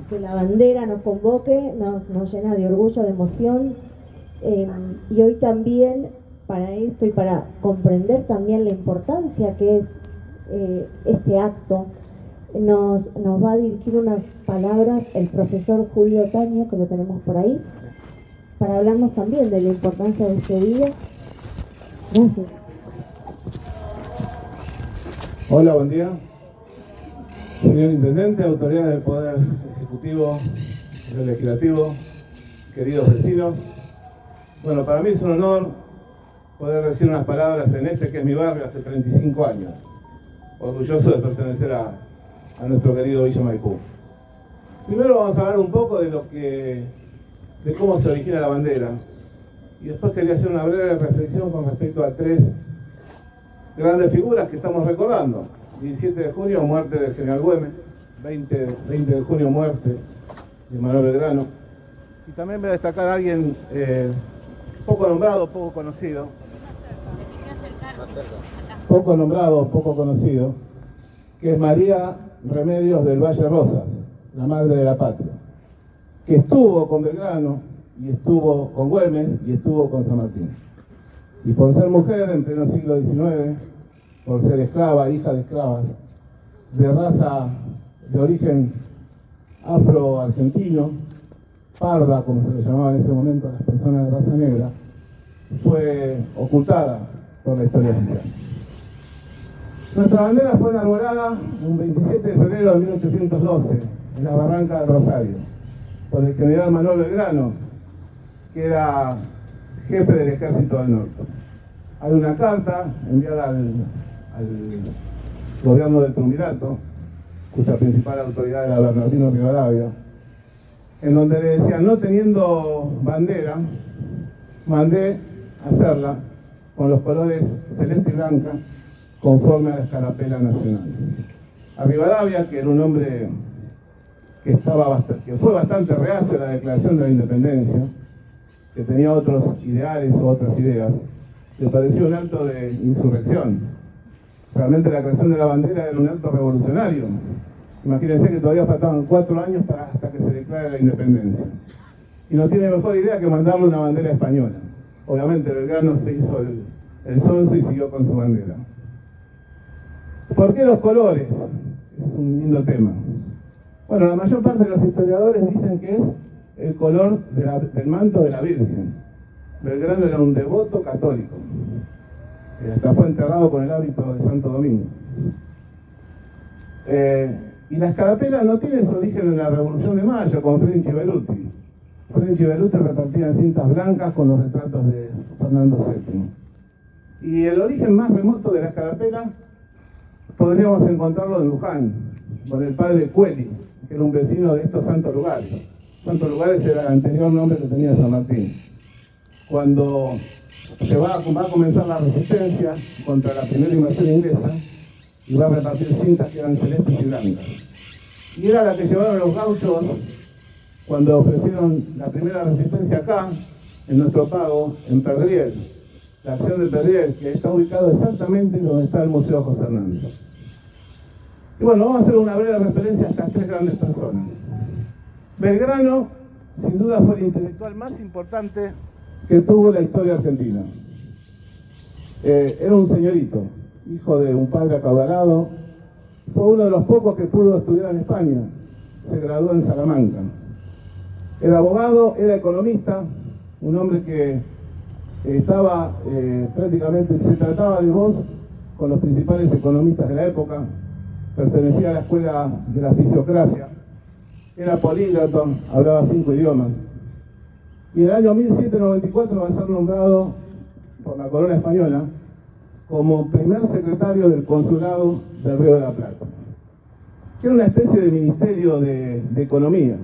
que la bandera nos convoque, nos llena de orgullo, de emoción, y hoy también para esto y para comprender también la importancia que es este acto, nos va a dirigir unas palabras el profesor Julio Otaño, que lo tenemos por ahí, para hablarnos también de la importancia de este día. Gracias. Hola, buen día. Señor Intendente, autoridades del Poder Ejecutivo, del Legislativo, queridos vecinos. Bueno, para mí es un honor poder decir unas palabras en este que es mi barrio hace 35 años. Orgulloso de pertenecer a nuestro querido Villa Maipú. Primero vamos a hablar un poco de cómo se origina la bandera. Y después quería hacer una breve reflexión con respecto a tres grandes figuras que estamos recordando. 17 de junio, muerte del general Güemes. 20 de junio, muerte de Manuel Belgrano. Y también voy a destacar a alguien poco nombrado, poco conocido. Poco nombrado, poco conocido, que es María Remedios del Valle Rosas, la madre de la patria, que estuvo con Belgrano, y estuvo con Güemes, y estuvo con San Martín. Y por ser mujer en pleno siglo XIX, por ser esclava, hija de esclavas, de raza, de origen afro-argentino, parda, como se le llamaba en ese momento a las personas de raza negra, fue ocultada por la historia oficial. Nuestra bandera fue enarbolada un 27 de febrero de 1812, en la barranca del Rosario, por el general Manuel Belgrano, que era jefe del Ejército del Norte. Hay una carta enviada al gobierno del Triunvirato, cuya principal autoridad era Bernardino Rivadavia, en donde le decían: no teniendo bandera, mandé hacerla con los colores celeste y blanca, conforme a la escarapela nacional. A Rivadavia, que era un hombre que fue bastante reacio a la declaración de la independencia, que tenía otros ideales o otras ideas, le pareció un acto de insurrección. Realmente la creación de la bandera era un acto revolucionario. Imagínense que todavía faltaban 4 años hasta que se declare la independencia. Y no tiene mejor idea que mandarle una bandera española. Obviamente Belgrano se hizo el sonso y siguió con su bandera. ¿Por qué los colores? Ese es un lindo tema. Bueno, la mayor parte de los historiadores dicen que es el color del manto de la Virgen. Belgrano era un devoto católico. Hasta fue enterrado con el hábito de Santo Domingo. Y la escarapela no tiene su origen en la Revolución de Mayo, con French y Beruti. French y Beruti repartían cintas blancas con los retratos de Fernando VII. Y el origen más remoto de la escarapela podríamos encontrarlo en Luján, con el padre Cueli, que era un vecino de estos santos lugares. Santos lugares era el anterior nombre que tenía San Martín. Cuando se va a comenzar la resistencia contra la primera invasión inglesa, y va a repartir cintas que eran celestes y blancas. Y era la que llevaron los gauchos cuando ofrecieron la primera resistencia acá, en nuestro pago, en Perdriel. La acción de Perdriel, que está ubicado exactamente donde está el Museo José Hernández. Y bueno, vamos a hacer una breve referencia a estas tres grandes personas. Belgrano, sin duda, fue el intelectual más importante que tuvo la historia argentina. Era un señorito, hijo de un padre acaudalado. Fue uno de los pocos que pudo estudiar en España. Se graduó en Salamanca. Era abogado, era economista, un hombre que estaba prácticamente, se trataba de voz con los principales economistas de la época. Pertenecía a la escuela de la fisiocracia. Era políglota, hablaba 5 idiomas. Y en el año 1794 va a ser nombrado por la corona española como primer secretario del consulado del Río de la Plata, que era una especie de ministerio de economía.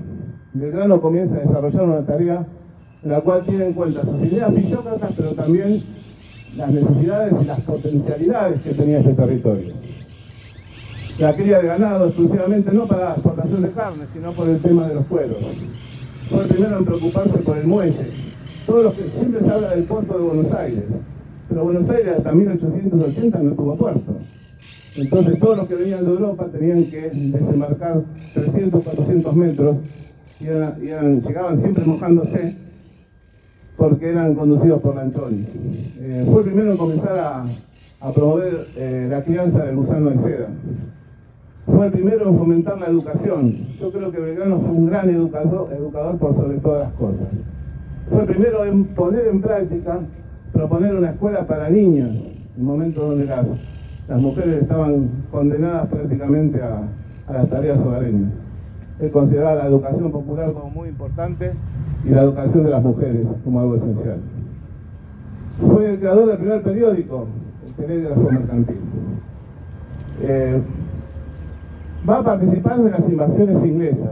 Belgrano comienza a desarrollar una tarea en la cual tiene en cuenta sus ideas fisiócratas, pero también las necesidades y las potencialidades que tenía este territorio. La cría de ganado exclusivamente no para la exportación de carne, sino por el tema de los cueros. Fue el primero en preocuparse por el muelle. Todos los que siempre se habla del puerto de Buenos Aires, pero Buenos Aires hasta 1880 no tuvo puerto. Entonces todos los que venían de Europa tenían que desembarcar 300, 400 metros y llegaban siempre mojándose porque eran conducidos por lanchones. Fue el primero en comenzar a promover la crianza del gusano de seda. Fue el primero en fomentar la educación. Yo creo que Belgrano fue un gran educador por sobre todas las cosas. Fue el primero en poner en práctica, proponer una escuela para niños, en momentos donde las mujeres estaban condenadas prácticamente a las tareas hogareñas. Él consideraba la educación popular como muy importante y la educación de las mujeres como algo esencial. Fue el creador del primer periódico, el Telégrafo Mercantil. Va a participar de las invasiones inglesas,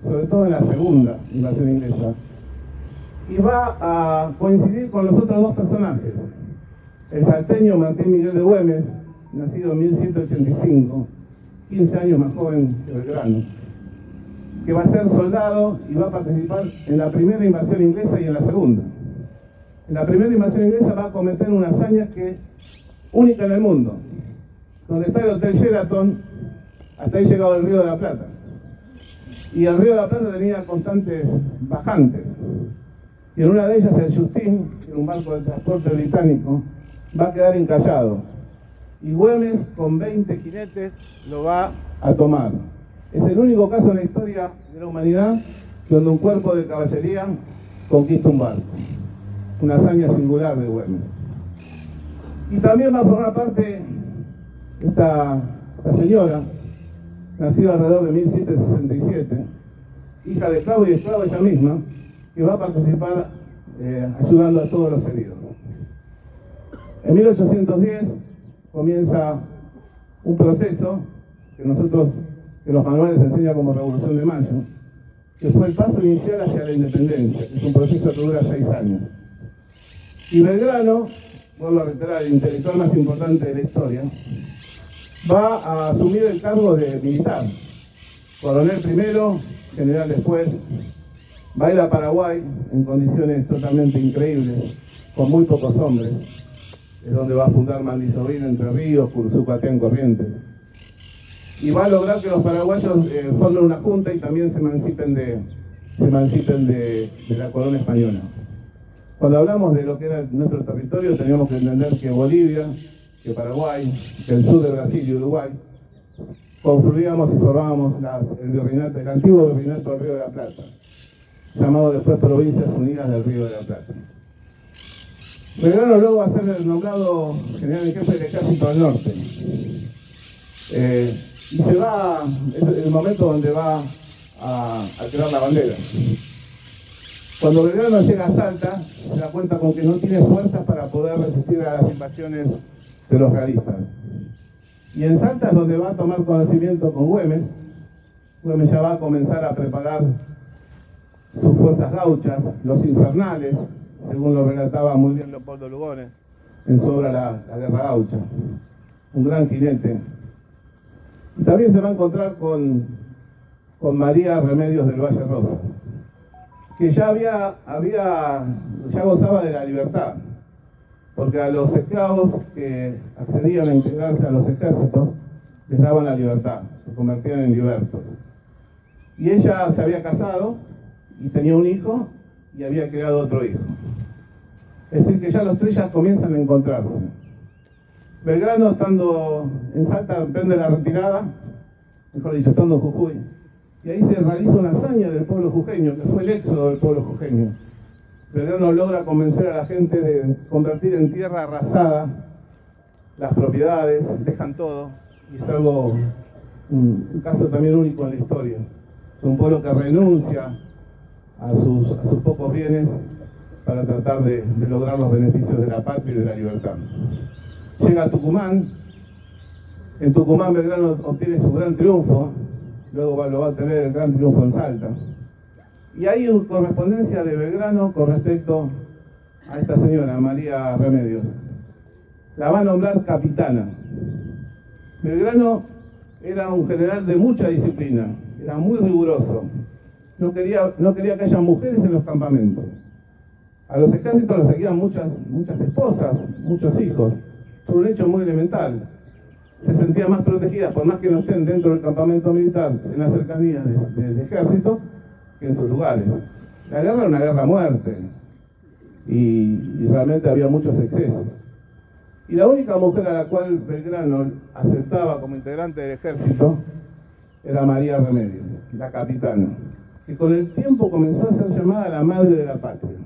sobre todo en la segunda invasión inglesa, y va a coincidir con los otros dos personajes, el salteño Martín Miguel de Güemes, nacido en 1185, 15 años más joven que Belgrano, que va a ser soldado y va a participar en la primera invasión inglesa y en la segunda. En la primera invasión inglesa va a cometer una hazaña que es única en el mundo. Donde está el Hotel Sheraton, hasta ahí llegaba el Río de la Plata. Y el Río de la Plata tenía constantes bajantes. Y en una de ellas el Justin, que era un barco de transporte británico, va a quedar encallado. Y Güemes, con 20 jinetes, lo va a tomar. Es el único caso en la historia de la humanidad donde un cuerpo de caballería conquista un barco. Una hazaña singular de Güemes. Y también va a formar parte esta señora, nacida alrededor de 1767, hija de esclavo y esclava ella misma, que va a participar ayudando a todos los heridos. En 1810 comienza un proceso que los manuales enseñan como Revolución de Mayo, que fue el paso inicial hacia la independencia, que es un proceso que dura 6 años. Y Belgrano, vuelvo a reiterar, el intelectual más importante de la historia, va a asumir el cargo de militar, coronel primero, general después. Va a ir a Paraguay en condiciones totalmente increíbles, con muy pocos hombres. Es donde va a fundar Mandisovín, Entre Ríos, Curuzú-Cuatián, Corrientes. Y va a lograr que los paraguayos formen una junta y también se emancipen de la corona española. Cuando hablamos de lo que era nuestro territorio, teníamos que entender que Bolivia, que Paraguay, que el sur de Brasil y Uruguay, confluíamos y formábamos el antiguo virreinato del Río de la Plata, llamado después Provincias Unidas del Río de la Plata. Belgrano luego va a ser nombrado general en jefe del Ejército del Norte. Y es el momento donde va a tirar la bandera. Cuando Belgrano llega a Salta, se da cuenta con que no tiene fuerzas para poder resistir a las invasiones de los realistas. Y en Salta es donde va a tomar conocimiento con Güemes. Güemes ya va a comenzar a preparar sus fuerzas gauchas, los infernales, según lo relataba muy bien Leopoldo Lugones en su obra La Guerra Gaucha. Un gran jinete. Y también se va a encontrar con María Remedios del Valle Rosa, que ya gozaba de la libertad, porque a los esclavos que accedían a integrarse a los ejércitos les daban la libertad, se convertían en libertos. Y ella se había casado y tenía un hijo y había creado otro hijo. Es decir, que ya los tres ya comienzan a encontrarse. Belgrano, estando en Salta, emprende la retirada, mejor dicho, estando en Jujuy, y ahí se realiza una hazaña del pueblo jujeño, que fue el éxodo del pueblo jujeño. Belgrano logra convencer a la gente de convertir en tierra arrasada las propiedades, dejan todo, y es algo, un caso también único en la historia. Es un pueblo que renuncia a sus pocos bienes para tratar de lograr los beneficios de la patria y de la libertad. Llega a Tucumán. En Tucumán Belgrano obtiene su gran triunfo, luego lo va a tener el gran triunfo en Salta. Y hay una correspondencia de Belgrano con respecto a esta señora, María Remedios. La va a nombrar capitana. Belgrano era un general de mucha disciplina, era muy riguroso. No quería que haya mujeres en los campamentos. A los ejércitos los seguían muchas esposas, muchos hijos, por un hecho muy elemental. se sentían más protegidas, por más que no estén dentro del campamento militar, en las cercanías del ejército, que en sus lugares. La guerra era una guerra a muerte, y realmente había muchos excesos. Y la única mujer a la cual Belgrano aceptaba como integrante del ejército era María Remedios, la capitana, que con el tiempo comenzó a ser llamada la madre de la patria.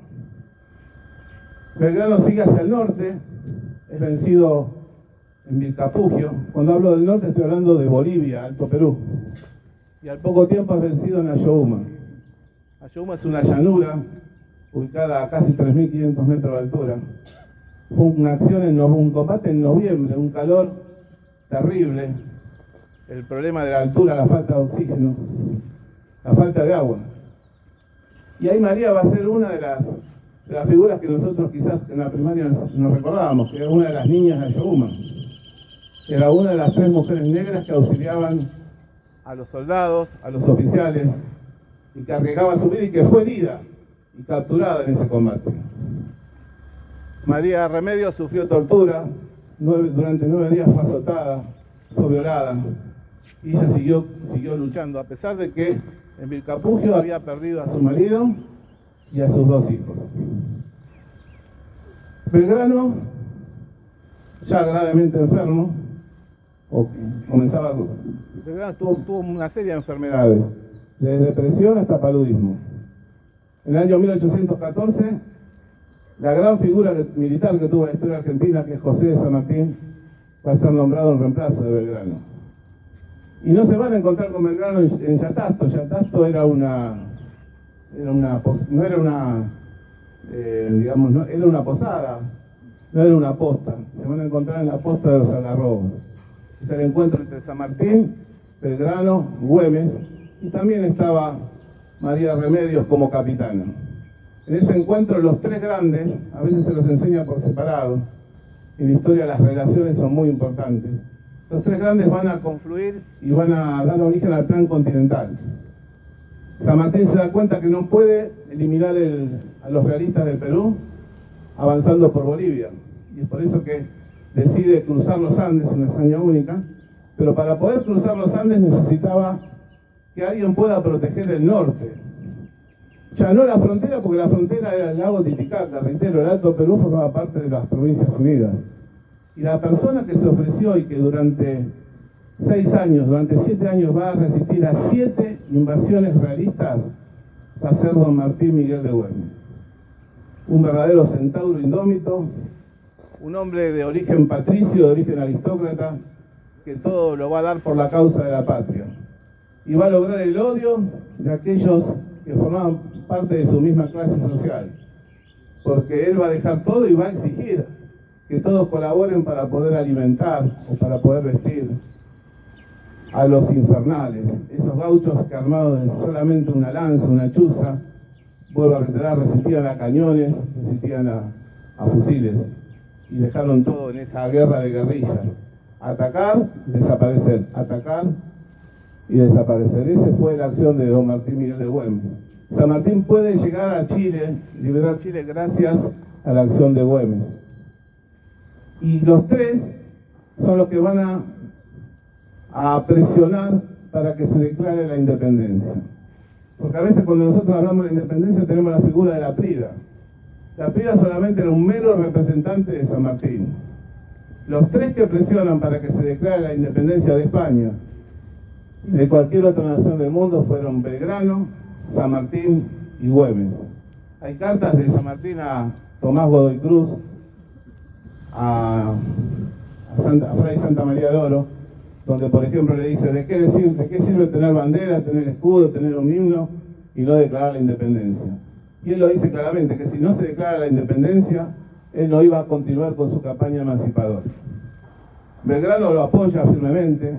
Belgrano sigue hacia el norte, es vencido en Vilcapugio. Cuando hablo del norte estoy hablando de Bolivia, Alto Perú. Y al poco tiempo es vencido en Ayohuma. Ayohuma es una llanura ubicada a casi 3.500 metros de altura. Fue una acción, un combate en noviembre, un calor terrible. El problema de la altura, la falta de oxígeno, la falta de agua. Y ahí María va a ser una de las figuras que nosotros quizás en la primaria nos recordábamos, que era una de las niñas de Ayohuma. Era una de las 3 mujeres negras que auxiliaban a los soldados, a los oficiales, y que arriesgaban su vida y que fue herida y capturada en ese combate. María Remedios sufrió tortura, durante 9 días fue azotada, fue violada, y ella siguió luchando, a pesar de que en Vilcapugio había perdido a su marido y a sus 2 hijos. Belgrano, ya gravemente enfermo, Belgrano tuvo una serie de enfermedades, desde depresión hasta paludismo. En el año 1814, la gran figura militar que tuvo la historia argentina, que es José de San Martín, va a ser nombrado en reemplazo de Belgrano. Y no se van a encontrar con Belgrano en Yatasto. Yatasto era una posada, no era una posta. Se van a encontrar en la posta de los Algarrobos. Es el encuentro entre San Martín, Belgrano, Güemes, y también estaba María Remedios como capitana. En ese encuentro los 3 grandes, a veces se los enseña por separado, en la historia las relaciones son muy importantes. Los 3 grandes van a confluir y van a dar origen al plan continental. San Martín se da cuenta que no puede eliminar a los realistas del Perú avanzando por Bolivia. Y es por eso que decide cruzar los Andes, una hazaña única, pero para poder cruzar los Andes necesitaba que alguien pueda proteger el norte. Ya no la frontera, porque la frontera era el lago Titicaca, reitero, el Alto Perú formaba parte de las Provincias Unidas. Y la persona que se ofreció y que durante 6 años, durante 7 años va a resistir a 7 invasiones realistas, va a ser don Martín Miguel de Güemes. Un verdadero centauro indómito, un hombre de origen patricio, de origen aristócrata, que todo lo va a dar por la causa de la patria. Y va a lograr el odio de aquellos que formaban parte de su misma clase social. Porque él va a dejar todo y va a exigir que todos colaboren para poder alimentar o para poder vestir a los infernales, esos gauchos que armados de solamente una lanza, una chuza, vuelvo a reiterar, resistían a cañones, resistían a fusiles, y dejaron todo en esa guerra de guerrillas. Atacar, desaparecer, atacar y desaparecer. Esa fue la acción de don Martín Miguel de Güemes. San Martín puede llegar a Chile, liberar Chile gracias a la acción de Güemes. Y los 3 son los que van a presionar para que se declare la independencia. Porque a veces cuando nosotros hablamos de la independencia tenemos la figura de la Prida. La Prida solamente era un mero representante de San Martín. Los 3 que presionan para que se declare la independencia de España y de cualquier otra nación del mundo fueron Belgrano, San Martín y Güemes. Hay cartas de San Martín a Tomás Godoy Cruz, a Fray Santa María de Oro, donde por ejemplo le dice ¿de qué sirve tener bandera, tener escudo, tener un himno y no declarar la independencia? Y él lo dice claramente, que si no se declara la independencia, él no iba a continuar con su campaña emancipadora. Belgrano lo apoya firmemente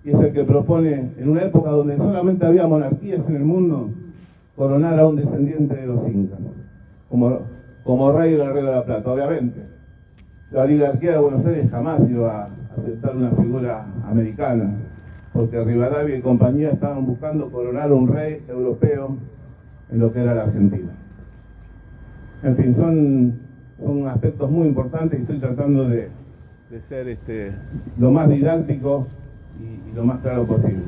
y es el que propone, en una época donde solamente había monarquías en el mundo, coronar a un descendiente de los incas como rey del Río de la Plata. Obviamente la oligarquía de Buenos Aires jamás iba a aceptar una figura americana, porque Rivadavia y compañía estaban buscando coronar un rey europeo en lo que era la Argentina. En fin, son aspectos muy importantes y estoy tratando de de ser lo más didáctico y lo más claro posible.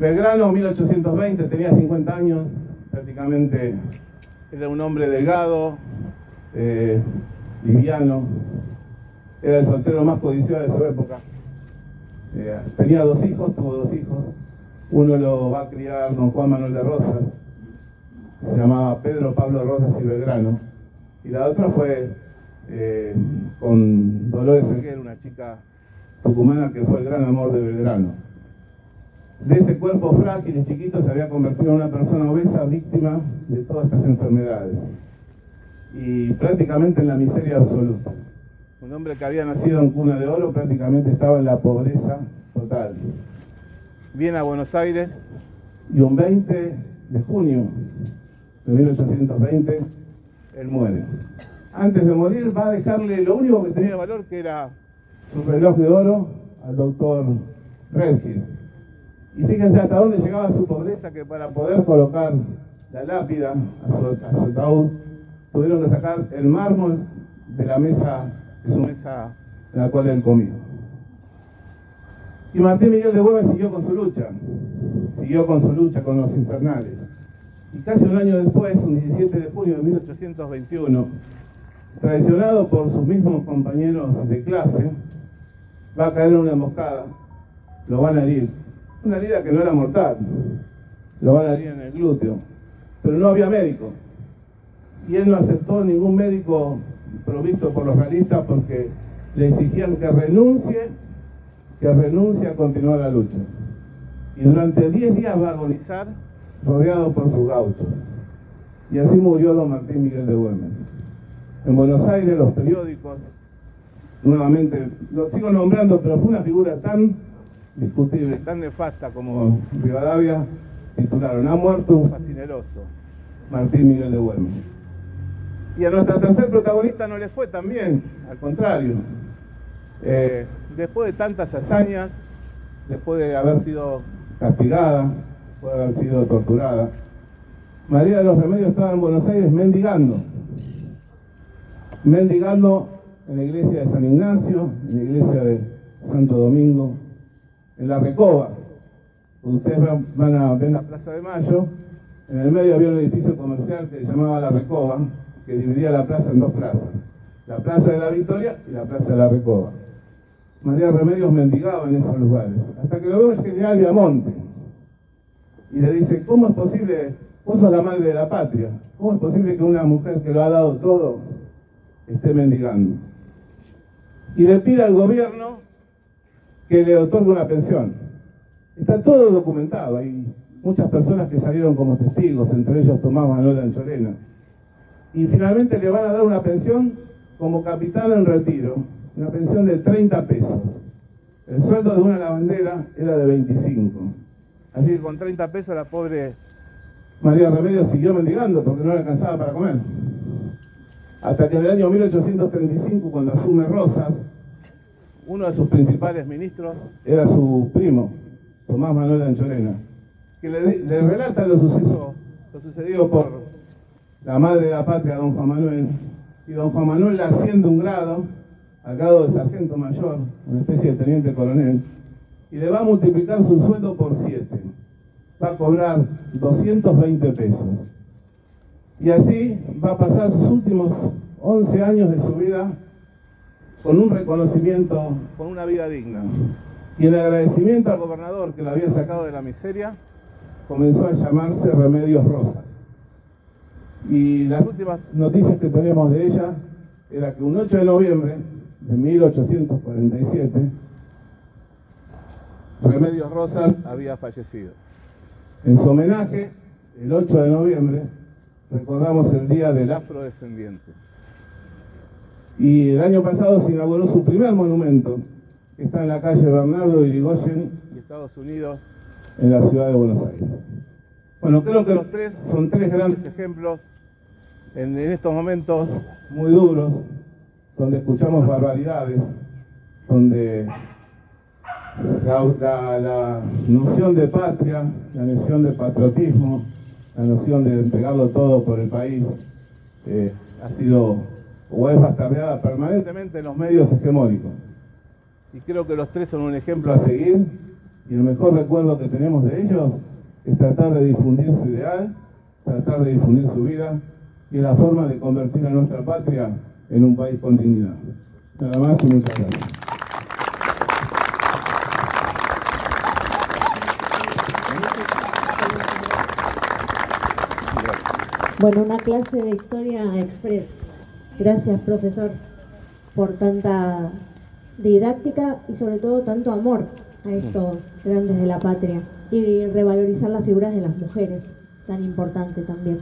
Belgrano, 1820, tenía 50 años, prácticamente era un hombre delgado, liviano, era el soltero más codiciado de su época. Tenía dos hijos, tuvo dos hijos. Uno lo va a criar don Juan Manuel de Rosas, se llamaba Pedro Pablo Rosas y Belgrano, y la otra fue con Dolores Seguer, una chica tucumana que fue el gran amor de Belgrano. De ese cuerpo frágil y chiquito se había convertido en una persona obesa, víctima de todas estas enfermedades y prácticamente en la miseria absoluta. Un hombre que había nacido en cuna de oro prácticamente estaba en la pobreza total. Viene a Buenos Aires y un 20 de junio de 1820 él muere. Antes de morir va a dejarle lo único que tenía de valor, que era su reloj de oro, al doctor Redfield. Y fíjense hasta dónde llegaba su pobreza, que para poder colocar la lápida a su ataúd tuvieron que sacar el mármol de la mesa, de su mesa en la cual él comía. Y Martín Miguel de Güemes siguió con su lucha con los infernales. Y casi un año después, un 17 de junio de 1821, traicionado por sus mismos compañeros de clase, va a caer en una emboscada, lo van a herir. Una herida que no era mortal, lo van a herir en el glúteo, pero no había médico. Y él no aceptó ningún médico provisto por los realistas porque le exigían que renuncie a continuar la lucha. Y durante 10 días va a agonizar rodeado por sus gauchos. Y así murió don Martín Miguel de Güemes. En Buenos Aires los periódicos, nuevamente, lo sigo nombrando, pero fue una figura tan discutible, tan nefasta como Rivadavia, titularon: ha muerto un fascineroso, Martín Miguel de Güemes. Y a nuestra tercer protagonista no le fue tan bien, al contrario. Después de tantas hazañas, después de haber sido castigada, después de haber sido torturada, María de los Remedios estaba en Buenos Aires mendigando en la iglesia de San Ignacio, en la iglesia de Santo Domingo, en la Recoba. Ustedes van a ver la Plaza de Mayo, en el medio había un edificio comercial que se llamaba La Recoba, que dividía la plaza en dos plazas, la Plaza de la Victoria y la Plaza de la Recoba. María Remedios mendigaba en esos lugares, hasta que lo veo el general Viamonte, y le dice: ¿cómo es posible, vos sos la madre de la patria, cómo es posible que una mujer que lo ha dado todo esté mendigando? Y le pide al gobierno que le otorgue una pensión. Está todo documentado, hay muchas personas que salieron como testigos, entre ellos Tomás Manuel Anchorena. Y finalmente le van a dar una pensión como capitán en retiro, una pensión de 30 pesos. El sueldo de una lavandera era de 25. Así que con 30 pesos la pobre María Remedios siguió mendigando porque no le alcanzaba para comer. Hasta que en el año 1835, cuando asume Rosas, uno de sus principales ministros era su primo, Tomás Manuel Anchorena, que le relata lo sucedido por la madre de la patria, don Juan Manuel, y don Juan Manuel le asciende un grado, al grado de sargento mayor, una especie de teniente coronel, y le va a multiplicar su sueldo por 7. Va a cobrar 220 pesos. Y así va a pasar sus últimos 11 años de su vida con un reconocimiento, con una vida digna. Y en agradecimiento al gobernador que lo había sacado de la miseria, comenzó a llamarse Remedios Rosas. Y las últimas noticias que tenemos de ella era que un 8 de noviembre de 1847, Remedios Rosas había fallecido. En su homenaje, el 8 de noviembre, recordamos el Día del Afrodescendiente. Y el año pasado se inauguró su primer monumento, que está en la calle Bernardo de Irigoyen, y Estados Unidos, en la ciudad de Buenos Aires. Bueno, creo que los tres son tres grandes ejemplos en estos momentos muy duros, donde escuchamos barbaridades, donde la noción de patria, la noción de patriotismo, la noción de entregarlo todo por el país, ha sido o es bastardeada permanentemente en los medios hegemónicos. Y creo que los tres son un ejemplo a seguir, y el mejor recuerdo que tenemos de ellos es tratar de difundir su ideal, tratar de difundir su vida, y la forma de convertir a nuestra patria en un país con dignidad. Nada más y muchas gracias. Bueno, una clase de historia express. Gracias, profesor, por tanta didáctica y sobre todo tanto amor a estos grandes de la patria y revalorizar las figuras de las mujeres, tan importante también.